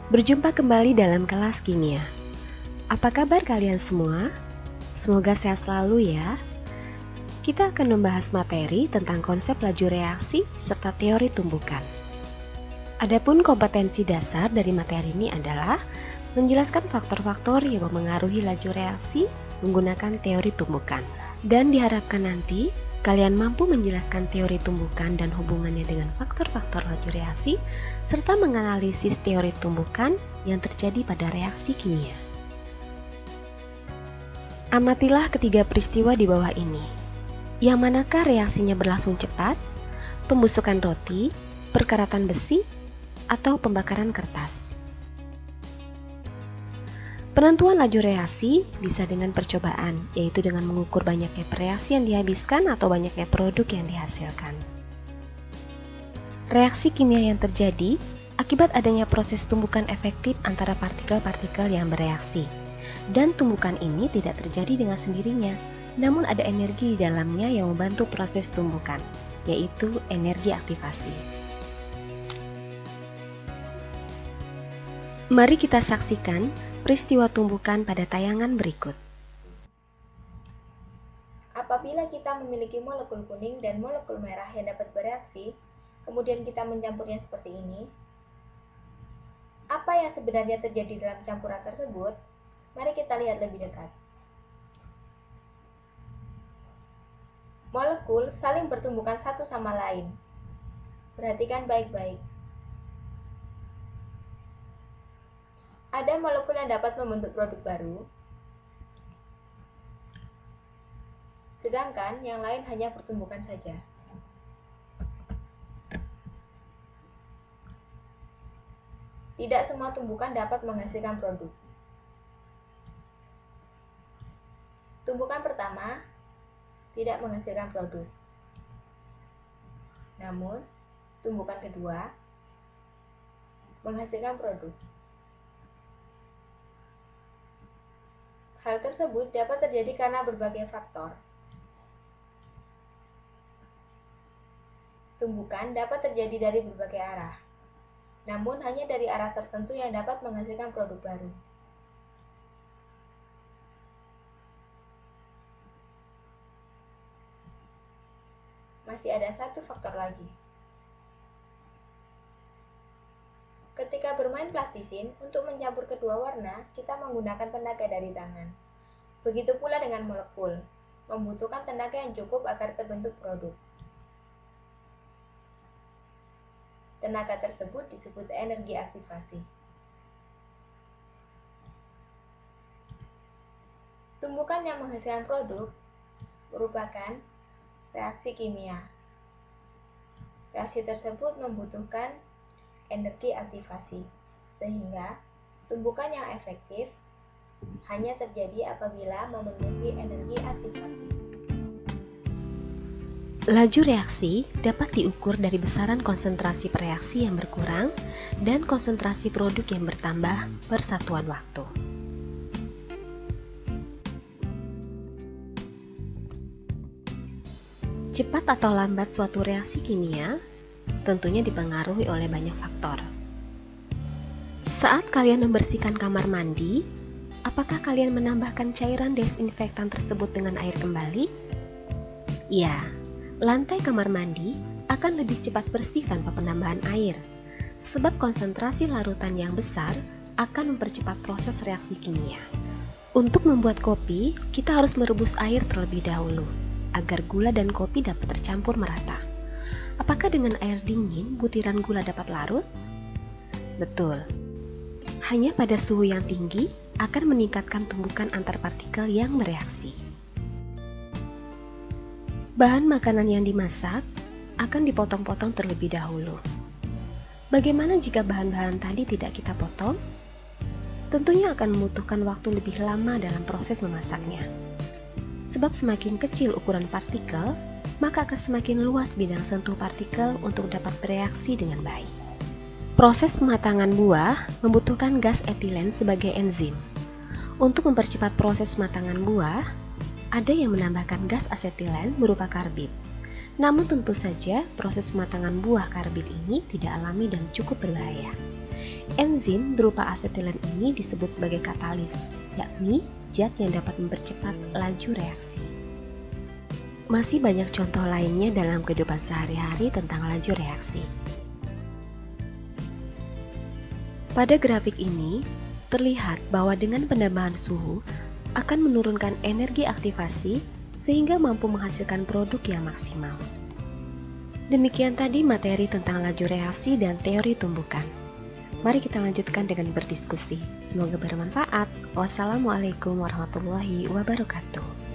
Berjumpa kembali dalam kelas kimia. Apa kabar kalian semua? Semoga sehat selalu ya. Kita akan membahas materi tentang konsep laju reaksi serta teori tumbukan. Adapun kompetensi dasar dari materi ini adalah menjelaskan faktor-faktor yang memengaruhi laju reaksi menggunakan teori tumbukan. Dan diharapkan nanti kalian mampu menjelaskan teori tumbukan dan hubungannya dengan faktor-faktor laju reaksi, serta menganalisis teori tumbukan yang terjadi pada reaksi kimia. Amatilah ketiga peristiwa di bawah ini. Yang manakah reaksinya berlangsung cepat, pembusukan roti, perkaratan besi, atau pembakaran kertas? Penentuan laju reaksi bisa dengan percobaan, yaitu dengan mengukur banyaknya reaksi yang dihabiskan atau banyaknya produk yang dihasilkan. Reaksi kimia yang terjadi akibat adanya proses tumbukan efektif antara partikel-partikel yang bereaksi. Dan tumbukan ini tidak terjadi dengan sendirinya, namun ada energi di dalamnya yang membantu proses tumbukan, yaitu energi aktivasi. Mari kita saksikan peristiwa tumbukan pada tayangan berikut. Apabila kita memiliki molekul kuning dan molekul merah yang dapat bereaksi, kemudian kita mencampurnya seperti ini, apa yang sebenarnya terjadi dalam campuran tersebut? Mari kita lihat lebih dekat. Molekul saling bertumbukan satu sama lain. Perhatikan baik-baik. Ada molekul yang dapat membentuk produk baru, sedangkan yang lain hanya pertumbukan saja. Tidak semua tumbukan dapat menghasilkan produk. Tumbukan pertama tidak menghasilkan produk. Namun, tumbukan kedua menghasilkan produk. Hal tersebut dapat terjadi karena berbagai faktor. Tumbukan dapat terjadi dari berbagai arah, namun hanya dari arah tertentu yang dapat menghasilkan produk baru. Masih ada satu faktor lagi. Ketika bermain plastisin, untuk mencampur kedua warna, kita menggunakan tenaga dari tangan. Begitu pula dengan molekul, membutuhkan tenaga yang cukup agar terbentuk produk. Tenaga tersebut disebut energi aktivasi. Tumbukan yang menghasilkan produk merupakan reaksi kimia. Reaksi tersebut membutuhkan energi aktivasi, sehingga tumbukan yang efektif hanya terjadi apabila memenuhi energi aktivasi. Laju reaksi dapat diukur dari besaran konsentrasi reaksi yang berkurang dan konsentrasi produk yang bertambah per satuan waktu. Cepat atau lambat suatu reaksi kimia tentunya dipengaruhi oleh banyak faktor. Saat kalian membersihkan kamar mandi, apakah kalian menambahkan cairan desinfektan tersebut dengan air kembali? Ya, lantai kamar mandi akan lebih cepat bersih tanpa penambahan air, sebab konsentrasi larutan yang besar akan mempercepat proses reaksi kimia. Untuk membuat kopi, kita harus merebus air terlebih dahulu, agar gula dan kopi dapat tercampur merata. Apakah dengan air dingin butiran gula dapat larut? Betul. Hanya pada suhu yang tinggi akan meningkatkan tumbukan antar partikel yang bereaksi. Bahan makanan yang dimasak akan dipotong-potong terlebih dahulu. Bagaimana jika bahan-bahan tadi tidak kita potong? Tentunya akan membutuhkan waktu lebih lama dalam proses memasaknya. Sebab semakin kecil ukuran partikel, maka akan semakin luas bidang sentuh partikel untuk dapat bereaksi dengan baik. Proses pematangan buah membutuhkan gas etilen sebagai enzim. Untuk mempercepat proses pematangan buah, ada yang menambahkan gas asetilen berupa karbid. Namun tentu saja proses pematangan buah karbid ini tidak alami dan cukup berbahaya. Enzim berupa asetilen ini disebut sebagai katalis, yakni zat yang dapat mempercepat laju reaksi. Masih banyak contoh lainnya dalam kehidupan sehari-hari tentang laju reaksi. Pada grafik ini, terlihat bahwa dengan penambahan suhu akan menurunkan energi aktivasi sehingga mampu menghasilkan produk yang maksimal. Demikian tadi materi tentang laju reaksi dan teori tumbukan. Mari kita lanjutkan dengan berdiskusi. Semoga bermanfaat. Wassalamualaikum warahmatullahi wabarakatuh.